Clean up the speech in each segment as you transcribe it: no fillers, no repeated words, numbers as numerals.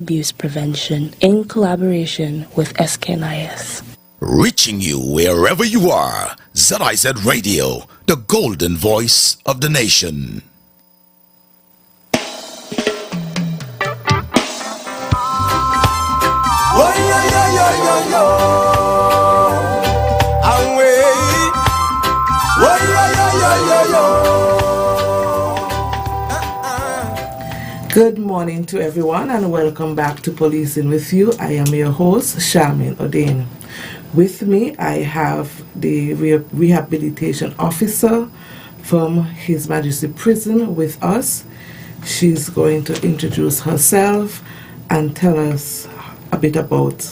Abuse Prevention in collaboration with SKNIS. Reaching you wherever you are, ZIZ Radio, the golden voice of the nation. Good morning to everyone and welcome back to Policing with You. I am your host, Charmaine O'Dane. With me, I have the rehabilitation officer from His Majesty Prison with us. She's going to introduce herself and tell us a bit about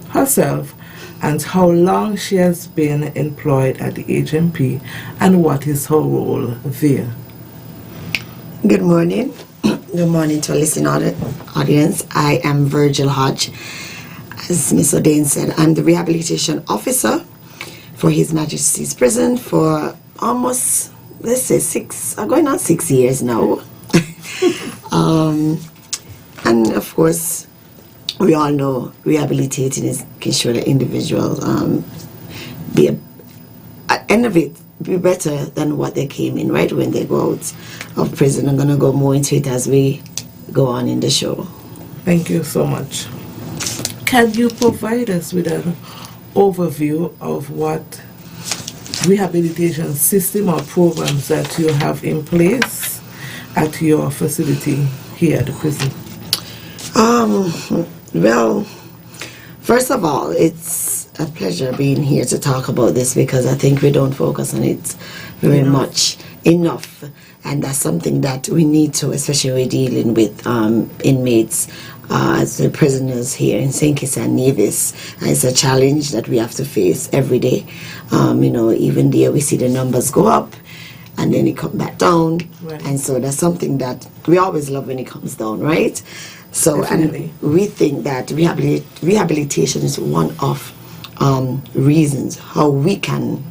herself and how long she has been employed at the HMP and what is her role there. Good morning. Good morning to our listening audience. I am Virgil Hodge. As Ms. O'Dane said, I'm the rehabilitation officer for His Majesty's Prison for almost, let's say, going on 6 years now. And of course, we all know rehabilitating is making sure the individual at end of it, be better than what they came in, right, when they go out of prison. I'm going to go more into it as we go on in the show. Thank you so much. Can you provide us with an overview of what rehabilitation system or programs that you have in place at your facility here at the prison? Well, first of all, it's a pleasure being here to talk about this because I think we don't focus on it very much enough, and that's something that we need to, especially when we're dealing with inmates as the prisoners here in St. Kitts and Nevis. And it's a challenge that we have to face every day. Even there we see the numbers go up and then it come back down, right. And so that's something that we always love when it comes down, right? So Definitely. And we think that rehabilitation is one of reasons how we can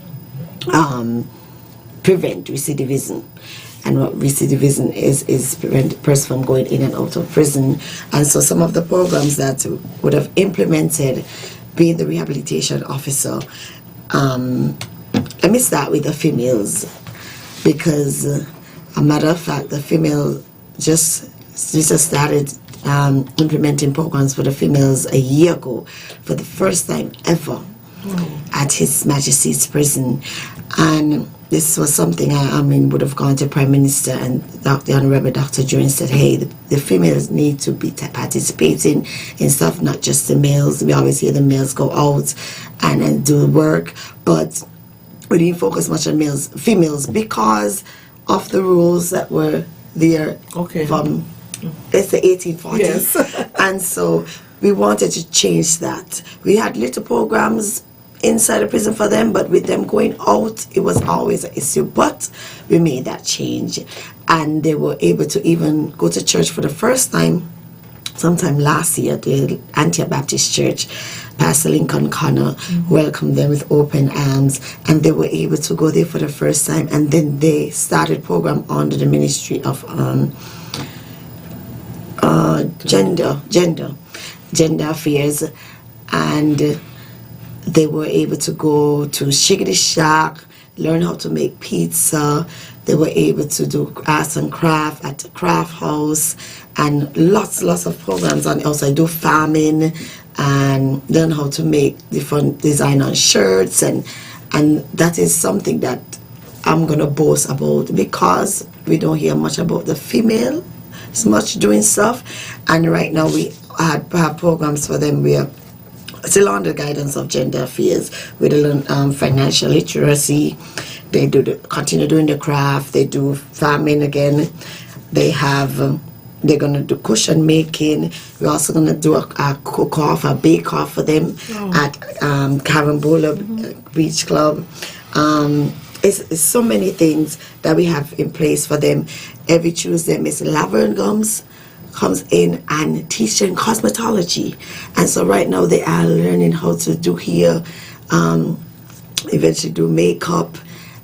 prevent recidivism. And what recidivism is prevent the person from going in and out of prison. And so some of the programs that would have implemented being the rehabilitation officer, let me start with the females, because a matter of fact, the female just started implementing programs for the females a year ago for the first time ever at His Majesty's Prison. And this was something would have gone to Prime Minister and the Honorable Dr. Jones said, hey, the females need to be participating in stuff, not just the males. We always hear the males go out and do work, but we didn't focus much on females because of the rules that were there from it's the 1840s. Yes. And so we wanted to change that. We had little programs inside the prison for them, but with them going out, it was always an issue. But we made that change, and they were able to even go to church for the first time sometime last year. The Antioch-Baptist Church, Pastor Lincoln Connor welcomed them with open arms, and they were able to go there for the first time. And then they started program under the Ministry of gender affairs, and they were able to go to Shiggity Shack, learn how to make pizza. They were able to do arts and craft at the craft house, and lots of programs. And also do farming and learn how to make different design on shirts, and that is something that I'm gonna boast about because we don't hear much about the female so much doing stuff. And right now we have programs for them. We are still under guidance of gender affairs. We learn financial literacy. They continue doing the craft. They do farming again. They're gonna do cushion making. We're also gonna do a cook-off, a bake-off for them at Carambola Beach Club. It's so many things that we have in place for them. Every Tuesday, Miss Laverne Gums comes in and teach them cosmetology. And so right now they are learning how to do hair, eventually do makeup,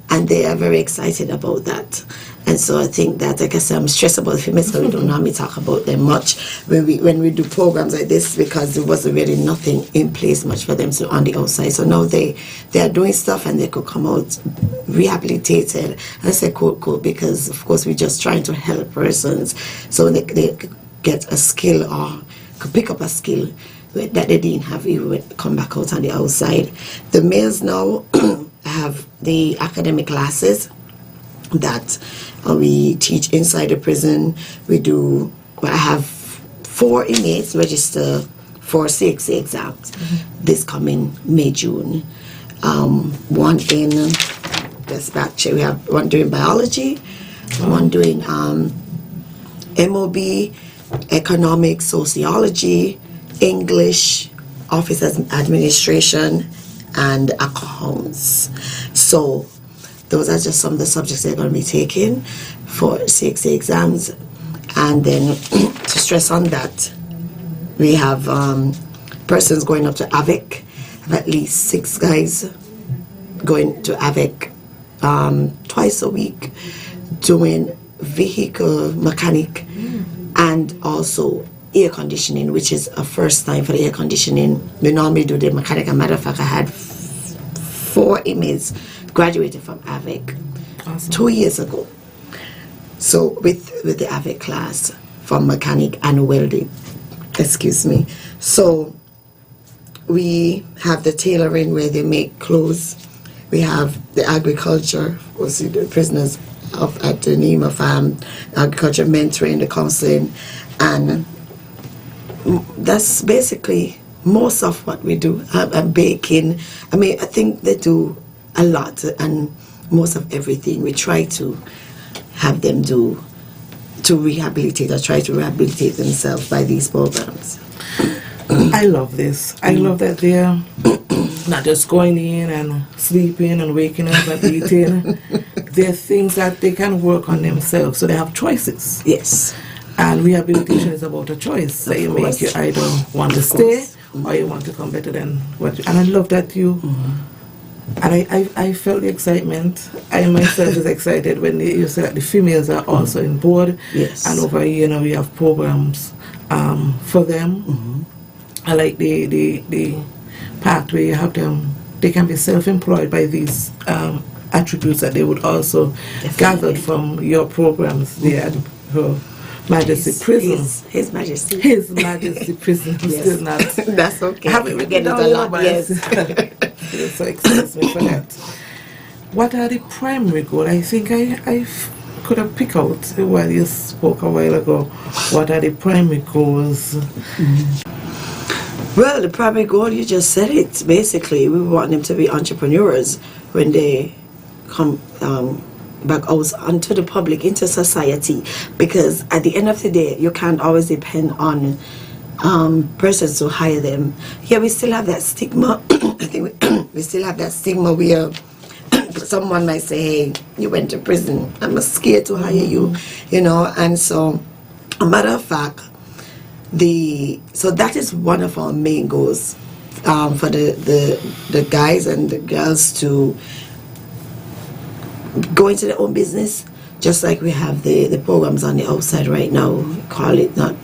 and they are very excited about that. And so I think that, like I said, I'm stressed about the females, so we don't normally talk about them much when we do programs like this, because there wasn't really nothing in place much for them on the outside. So now they are doing stuff, and they could come out rehabilitated. I say cool, because of course we're just trying to help persons so they get a skill or could pick up a skill that they didn't have even when they come back out on the outside. The males now have the academic classes that we teach inside the prison. I have 4 inmates register for CXA exams this coming May, June. One in, let's back check, we have one doing biology, one doing MOB, economics, sociology, English, office administration, and accounts. So those are just some of the subjects they're going to be taking for CXA exams. And then to stress on that, we have persons going up to AVIC. I have at least 6 guys going to AVIC twice a week, doing vehicle mechanic and also air conditioning, which is a first time for the air conditioning. We normally do the mechanic. As a matter of fact, I had 4 inmates graduated from AVIC 2 years ago. So with the AVIC class for mechanic and welding, excuse me. So we have the tailoring where they make clothes. We have the agriculture, we'll see the prisoners at the NEMA farm, agriculture mentoring, the counseling, and that's basically most of what we do. And baking. I mean, I think they do a lot, and most of everything we try to have them do to rehabilitate or try to rehabilitate themselves by these programs. I love this. I love that they're not just going in and sleeping and waking up and eating. They're things that they can work on themselves, so they have choices. Yes. And rehabilitation is about a choice that you make. You either want to stay or you want to come better than what you... And I love that you... And I felt the excitement. I myself was excited when you said that the females are also in board. Yes. And over here, we have programs for them. I like the part where you have them, they can be self-employed by these attributes that they would also gather from your programs there at Her Majesty Prison. His Majesty. His Majesty Prison. I'm Yes. still not. That's okay. Haven't We written get it down a here, lot, but yes. so excuse me for that. What are the primary goals? I think I could have picked out while you spoke a while ago. What are the primary goals? Well, the primary goal, you just said it. Basically, we want them to be entrepreneurs when they come back out onto the public, into society. Because at the end of the day, you can't always depend on persons to hire them. Yeah, we still have that stigma. I think we still have that stigma where someone might say, hey, you went to prison, I'm scared to hire you, you know. And so, a matter of fact, so that is one of our main goals for the guys and the girls to go into their own business, just like we have the programs on the outside right now. We call it not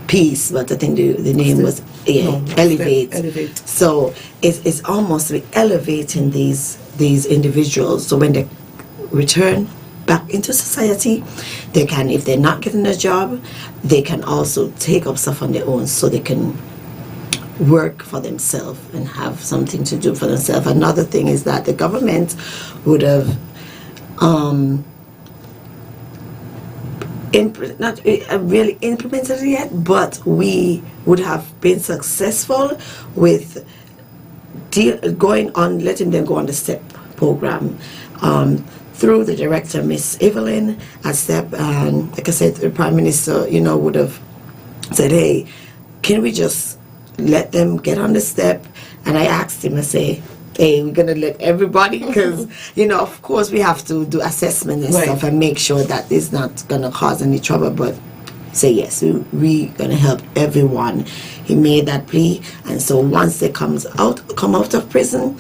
Peace, but I think the name was Elevate. So it's almost like elevating these individuals, so when they return back into society, they can, if they're not getting a job, they can also take up stuff on their own, so they can work for themselves and have something to do for themselves. Another thing is that the government would have not really implemented it yet, but we would have been successful with letting them go on the STEP program through the director, Miss Evelyn at STEP. And like I said, the Prime Minister, would have said, hey, can we just let them get on the STEP? And I asked him, I say, hey, we're going to let everybody, because, of course we have to do assessment and stuff and make sure that it's not going to cause any trouble. But say, yes, we're going to help everyone. He made that plea. And so once they come out of prison,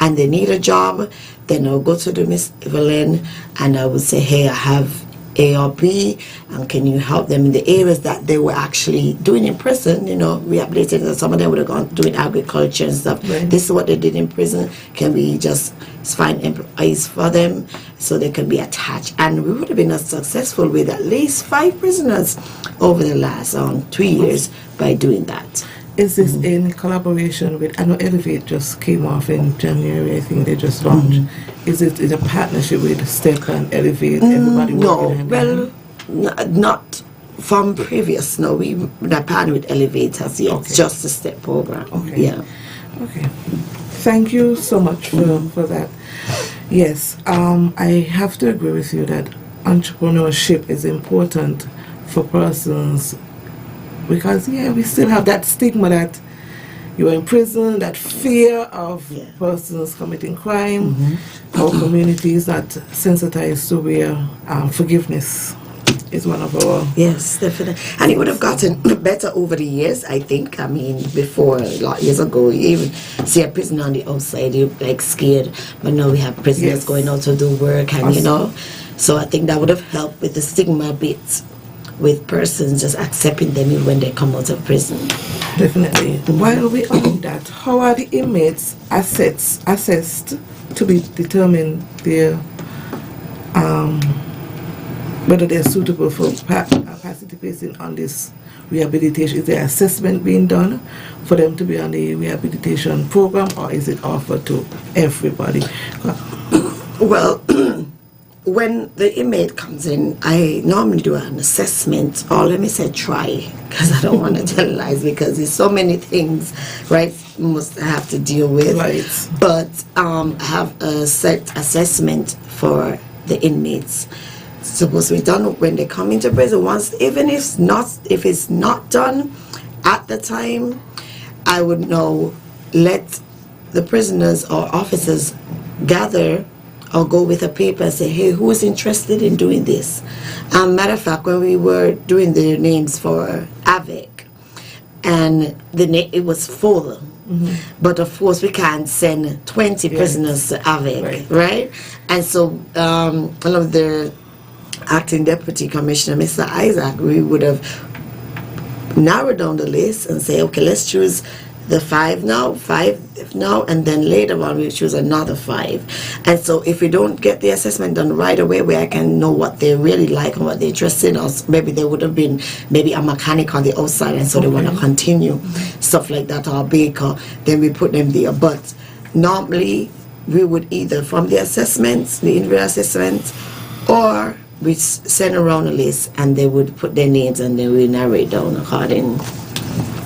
and they need a job, then I'll go to the Miss Evelyn and I would say, hey, I have A or B, and can you help them in the areas that they were actually doing in prison, rehabilitating. Some of them would have gone doing agriculture and stuff. Right. This is what they did in prison. Can we just find employees for them so they can be attached? And we would have been successful with at least 5 prisoners over the last 2 years by doing that. Is this in collaboration with, I know Elevate just came off in January, I think they just launched. Is it in a partnership with STEP and Elevate, everybody No, working hand in well, hand? not from previous. No, we not partnered with Elevate as yet. Okay. Just the STEP program. Okay. Yeah. Okay. Thank you so much for that. Yes, I have to agree with you that entrepreneurship is important for persons, because we still have that stigma that you're in prison, that fear of persons committing crime. Our community is not sensitized to where forgiveness is one of our... Yes, definitely. And it would have gotten better over the years, I think. I mean, before, a lot of years ago, you even see a prisoner on the outside, you're like scared. But now we have prisoners going out to do work, and so I think that would have helped with the stigma a bit, with persons just accepting them even when they come out of prison. Definitely. While we on that, how are the inmates assessed to be determined their whether they're suitable for participating on this rehabilitation? Is there assessment being done for them to be on the rehabilitation program, or is it offered to everybody? Well, when the inmate comes in, I normally do an assessment, or let me say try, because I don't want to tell lies, because there's so many things, right, must have to deal with. Right. But I have a set assessment for the inmates. Supposed to be done when they come into prison. Once, even if it's not done at the time, I would now let the prisoners or officers gather or go with a paper and say, hey, who is interested in doing this? Matter of fact, when we were doing the names for AVIC, and it was full. But of course, we can't send 20 prisoners to AVIC, right? And so one of the acting deputy commissioner, Mr. Isaac, we would have narrowed down the list and say, okay, let's choose the 5 now, and then later on we'll choose another 5. And so if we don't get the assessment done right away, where I can know what they really like and what they're interested in, or maybe they would have been a mechanic on the outside, and so they want to continue, stuff like that, or a baker, then we put them there. But normally we would either from the assessments, the individual assessments, or we send around a list and they would put their names and then we narrate down according.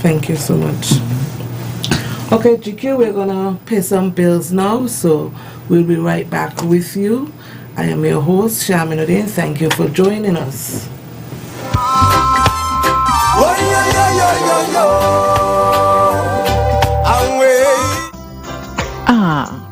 Thank you so much. Okay, GQ, we're gonna pay some bills now, so we'll be right back with you. I am your host, Shamin Odin. Thank you for joining us.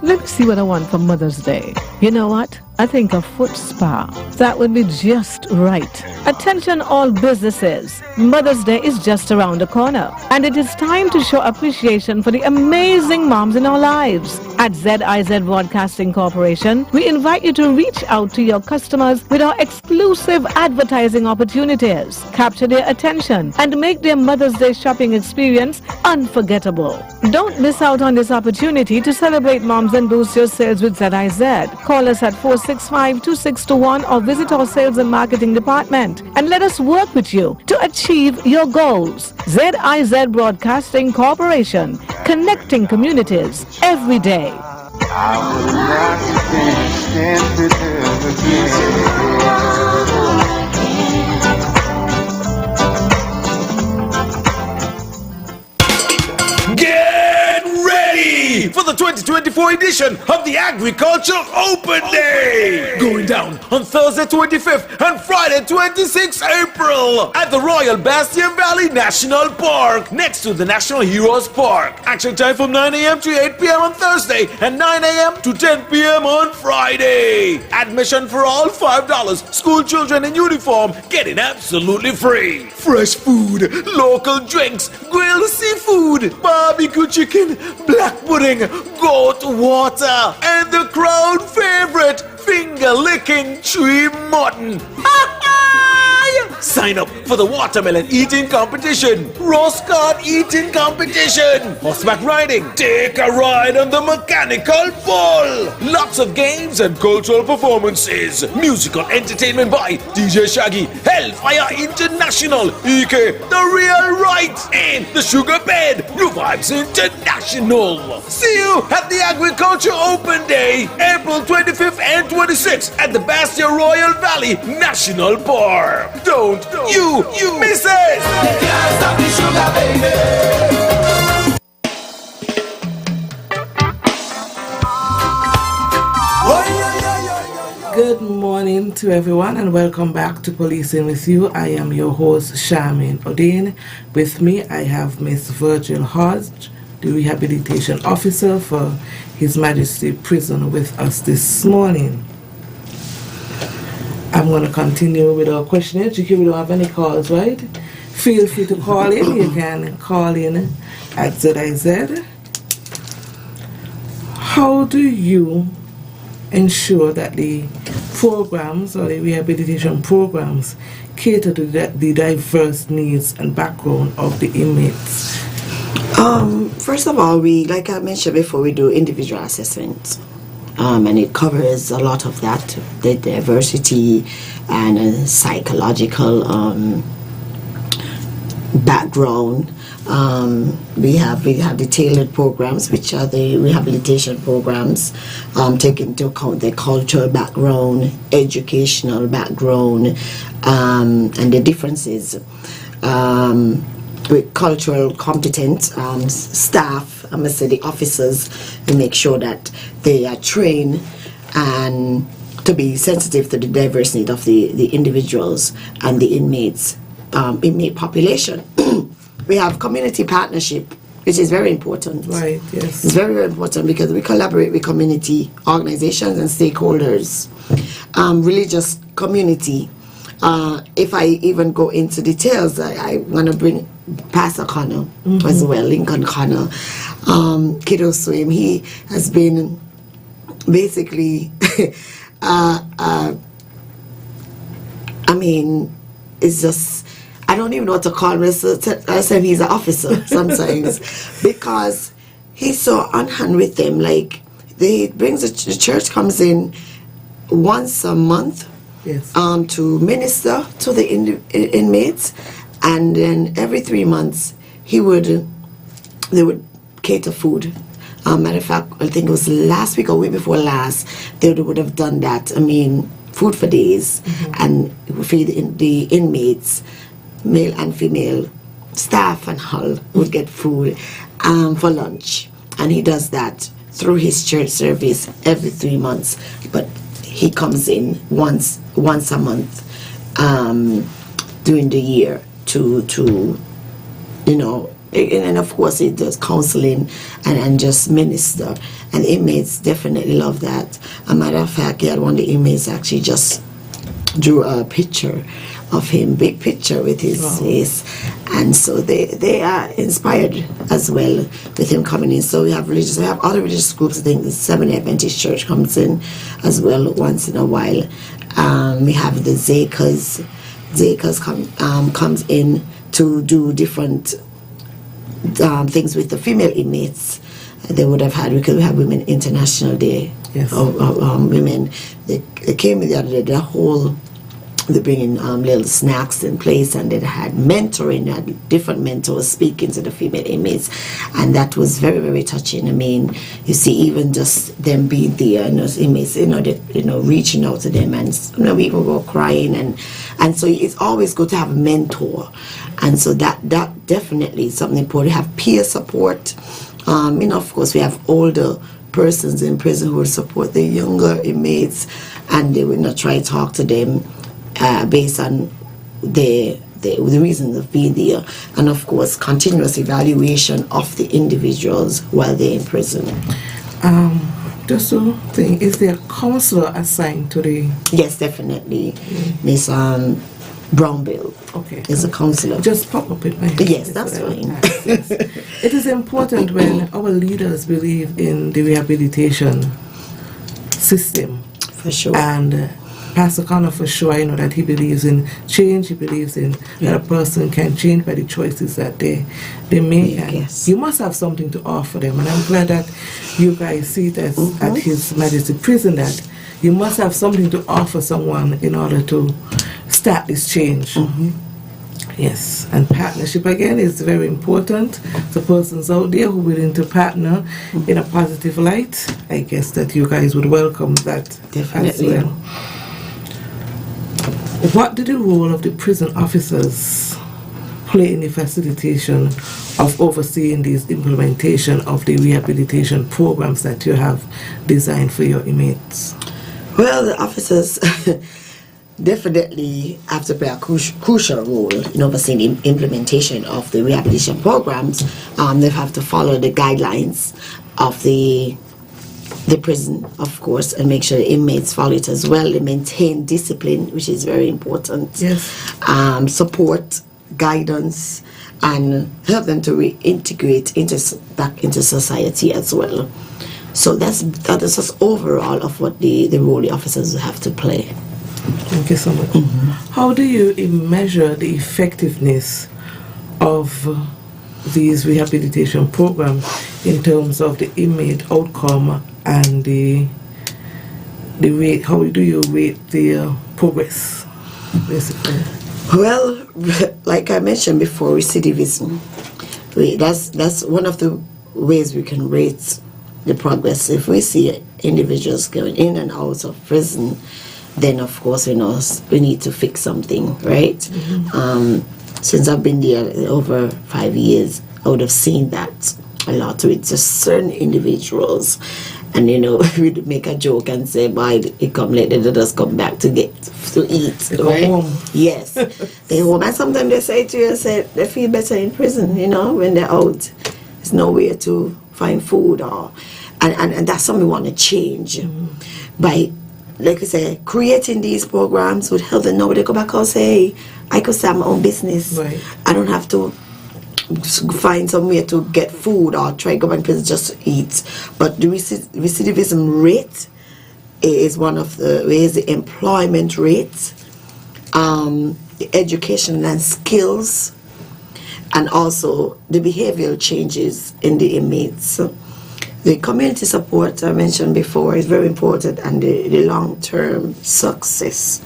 Let me see what I want for Mother's Day. You know what? I think a foot spa. That would be just right. Attention all businesses. Mother's Day is just around the corner. And it is time to show appreciation for the amazing moms in our lives. At ZIZ Broadcasting Corporation, we invite you to reach out to your customers with our exclusive advertising opportunities. Capture their attention and make their Mother's Day shopping experience unforgettable. Don't miss out on this opportunity to celebrate moms and boost your sales with ZIZ. Call us at 465-2621 or visit our sales and marketing department and let us work with you to achieve your goals. ZIZ Broadcasting Corporation, connecting communities every day. I would not stand again. Get ready for the 2024 edition of the Agricultural Open Day, going down on Thursday 25th and Friday 26th April at the Royal Bastion Valley National Park next to the National Heroes Park. Action time from 9 a.m. to 8 p.m. on Thursday and 9 a.m. to 10 p.m. on Friday. Admission for all $5. School children in uniform getting absolutely free. Fresh food, local drinks, grilled seafood, barbecue chicken, black pudding, goat water, and the crowd favorite, finger-licking tree mutton. Sign up for the watermelon eating competition, rose card eating competition, horseback riding, take a ride on the mechanical bull, lots of games and cultural performances, musical entertainment by DJ Shaggy, Hellfire International, EK The Real Right, and the Sugar Bed, New Vibes International. See you at the Agriculture Open Day, April 25th and 26th at the Bastia Royal Valley National Park. Don't you miss it! Good morning to everyone and welcome back to Policing with You. I am your host, Charmaine Odin. With me, I have Miss Virgil Hodge, the Rehabilitation Officer for His Majesty Prison with us this morning. I'm going to continue with our questionnaire. Chicky, we don't have any calls, right? Feel free to call in. You can call in at ZIZ. How do you ensure that the programs or the rehabilitation programs cater to the diverse needs and background of the inmates? First of all, we, like I mentioned before, we do individual assessments. And it covers a lot of that, the diversity and psychological background. We have the tailored programs, which are the rehabilitation programs, take into account the cultural background, educational background, and the differences. With cultural competent staff, I must say the officers, we make sure that they are trained and to be sensitive to the diverse need of the individuals and the inmates, inmate population. We have community partnership, which is very important. Right, yes. It's very, very important because we collaborate with community organizations and stakeholders. Religious community. If I even go into details, I want to bring Pastor Connor as well, Lincoln Connor, Kiddo Swim. He has been basically, I mean, it's just, I don't even know what to call him. I said he's an officer sometimes because he's so on hand with them. Like, they brings the church comes in once a month. Yes. To minister to the inmates, and then every 3 months they would cater food. Matter of fact, I think it was last week or week before last, they would have done that. I mean, food for days, and feed the inmates, male and female staff and all would get food for lunch, and he does that through his church service every 3 months, but he comes in once a month during the year to you know, and of course he does counseling and just minister, and inmates definitely love that. A matter of fact, he had one of the inmates actually just drew a picture of him, big picture with his face, and so they are inspired as well with him coming in. So we have other religious groups. I think the Seventh-day Adventist Church comes in as well once in a while. We have the Zekas. Zekas comes in to do different things with the female inmates. They would have had, because we have Women International Day. Yes. Women. They came the other day. The whole. They bring in little snacks in place, and they had mentoring, had different mentors speaking to the female inmates, and that was very, very touching. I mean, you see, even just them being there, and those inmates, reaching out to them, and we even go crying, and so it's always good to have a mentor, and so that definitely is something important. We have peer support. Of course, we have older persons in prison who will support the younger inmates, and they will not try to talk to them based on the reasons of being there, and of course continuous evaluation of the individuals while they're in prison. Just to think, is there a counselor assigned to the... Yes, definitely. Miss Brownbill Okay. is a counselor. Just pop up with my... Yes, that's fine. Yes. It is important when our leaders believe in the rehabilitation system. For sure. And Pastor Connor, for sure, I know that he believes in change. He believes in that a person can change by the choices that they make. And Yes. you must have something to offer them. And I'm glad that you guys see it as, at His Majesty Prison, that you must have something to offer someone in order to start this change. Yes, and partnership again is very important. The persons out there who are willing to partner in a positive light, I guess that you guys would welcome that. Definitely. As well. What did the role of the prison officers play in the facilitation of overseeing this implementation of the rehabilitation programs that you have designed for your inmates? Well, the officers definitely have to play a crucial role in overseeing the implementation of the rehabilitation programs. They have to follow the guidelines of the prison, of course, and make sure the inmates follow it as well. They maintain discipline, which is very important. Yes. Support, guidance, and help them to reintegrate back into society as well. So that is just overall of what the role the officers have to play. Thank you so much. How do you measure the effectiveness of these rehabilitation programs in terms of the inmate outcome and the rate? How do you rate the progress, basically? Well, like I mentioned before, recidivism. That's one of the ways we can rate the progress. If we see individuals going in and out of prison, then of course we know we need to fix something, right? Since I've been there over 5 years, I would have seen that a lot with just certain individuals. And we'd make a joke and say, "Boy, it come late, they just come back to eat." They go right? home. Yes, they home. And sometimes they say to you, they feel better in prison, when they're out. There's nowhere to find food, and that's something we want to change by, like I say, creating these programs would help them know when they go back and say, "Hey, I could start my own business. Right. I don't have to find somewhere to get food or try to go back to prison just to eat." But the recidivism rate is one of the ways. The employment rate, the education and skills, and also the behavioral changes in the inmates. The community support I mentioned before is very important, and the long-term success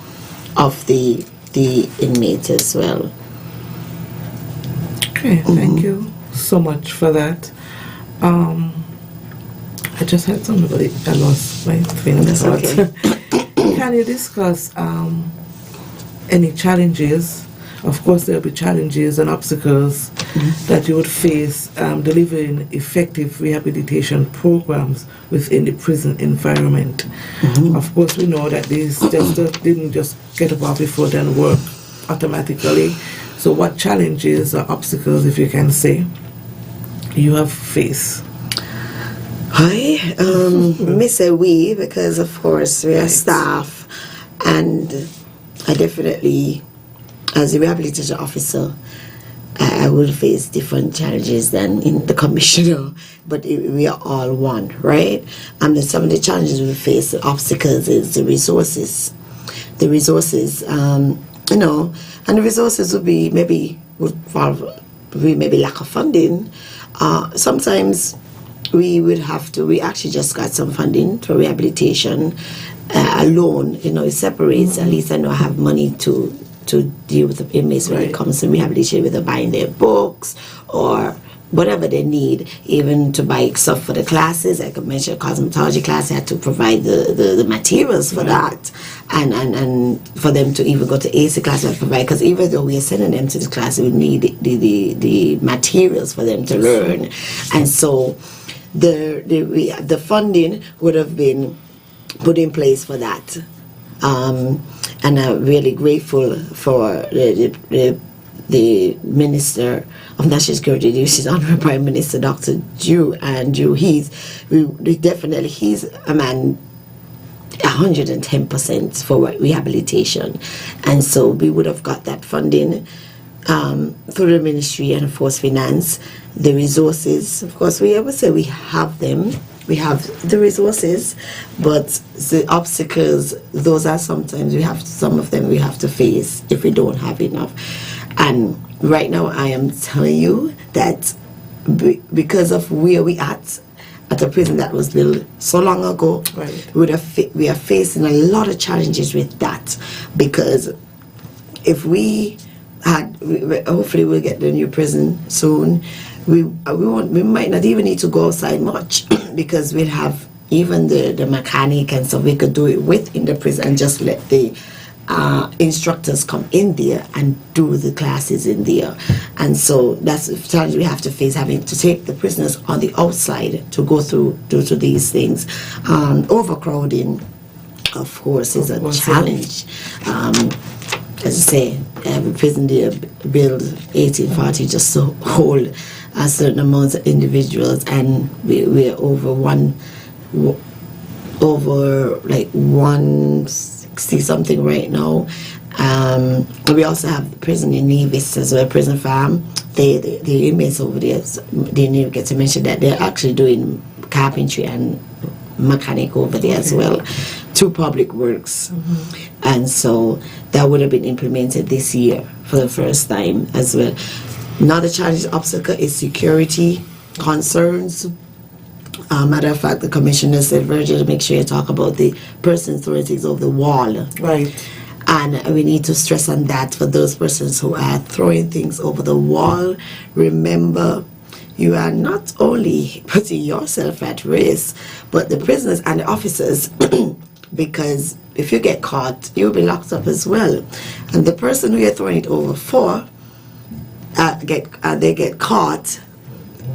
of the inmates as well. Okay, thank you so much for that. I just had something, but I lost my train of That's thought. okay. Can you discuss any challenges? Of course, there will be challenges and obstacles that you would face delivering effective rehabilitation programs within the prison environment. Of course, we know that these didn't just get up before then work automatically. So what challenges or obstacles, if you can say, you have faced? Me say we, because of course we are staff, and I definitely, as a rehabilitation officer, I would face different challenges than in the commissioner, but we are all one, right? And some of the challenges we face, the obstacles, is the resources. The resources, and the resources would be maybe lack of funding. Sometimes we actually just got some funding for rehabilitation alone. It separates. At least I know I have money to deal with the inmates when it comes to rehabilitation, whether buying their books or whatever they need, even to buy stuff for the classes. I could mention cosmetology class. I had to provide the materials for that, and for them to even go to AC class, I provide, because even though we are sending them to the class, we need the materials for them to learn. And so the funding would have been put in place for that. And I'm really grateful for the Minister of National Security, which is Honorable Prime Minister Dr. Drew Andrew. He's a man 110% for rehabilitation, and so we would have got that funding through the ministry and of course finance, the resources. Of course, we always say we have them. We have the resources, but the obstacles, those are sometimes some of them we have to face if we don't have enough. And right now I am telling you that because of where we at a prison that was built so long ago, Right. we are facing a lot of challenges with that, because if we hopefully we'll get the new prison soon. We might not even need to go outside much because we'll have even the mechanic and stuff we could do it with in the prison and just let the instructors come in there and do the classes in there. And so that's the challenge we have to face, having to take the prisoners on the outside to go through due to these things. Overcrowding, of course, is a challenge. As I say, every prison there built 1840 just to hold a certain amount of individuals, and we're over 160 something right now. We also have the prison in Nevis as well, prison farm. The inmates over there, they didn't get to mention that they're actually doing carpentry and mechanic over there as well, to public works. And so that would have been implemented this year for the first time as well. Another challenge obstacle is security concerns. Matter of fact, the commissioner said, Virgil, make sure you talk about the person throwing things over the wall. Right. And we need to stress on that for those persons who are throwing things over the wall. Remember, you are not only putting yourself at risk, but the prisoners and the officers, because if you get caught, you'll be locked up as well. And the person who you're throwing it over for, they get caught,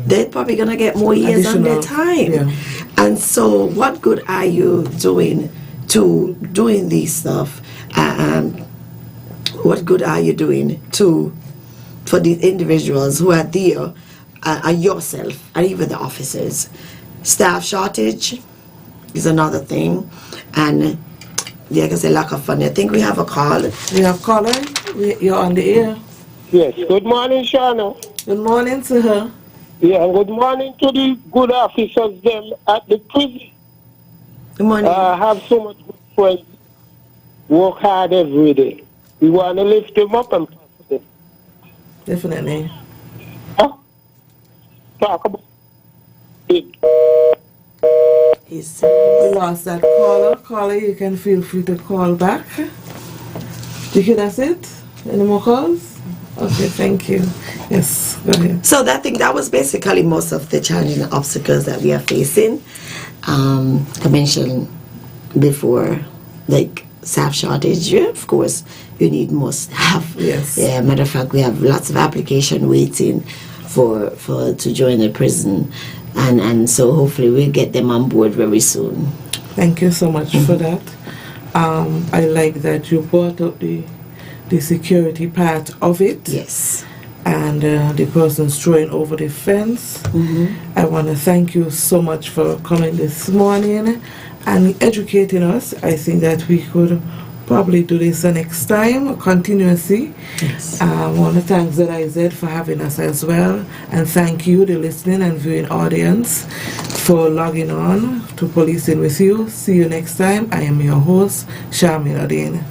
they're probably going to get more years on their time. Yeah. And so what good are you doing to doing these stuff? What good are you doing for these individuals who are there, yourself and even the officers? Staff shortage is another thing, and like I say, lack of funding. I think we have a call. We have caller. You're on the air. Yes, good morning, Shana. Good morning to her. Yeah, and good morning to the good officers them at the prison. Good morning. I have so much good friends. Work hard every day. We want to lift them up and Definitely. talk about it. We lost that caller. Caller, you can feel free to call back. You think that's it? Any more calls? Okay, thank you. Yes, go ahead. So I think that was basically most of the challenges and obstacles that we are facing. I mentioned before, like staff shortage. Yeah, of course, you need more staff. Yes. Yeah. Matter of fact, we have lots of application waiting for to join the prison, and so hopefully we'll get them on board very soon. Thank you so much for that. I like that you brought up the security part of it. Yes. And the person's throwing over the fence. I want to thank you so much for coming this morning and educating us. I think that we could probably do this the next time continuously. Yes. I want to thank ZIZ for having us as well, and thank you, the listening and viewing audience, for logging on to Policing with You. See you next time. I am your host, Sharmin Odin.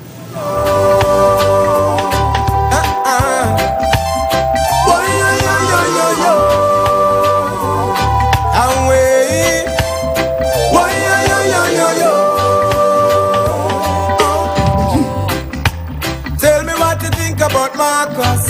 Tell me what you think about Marcus.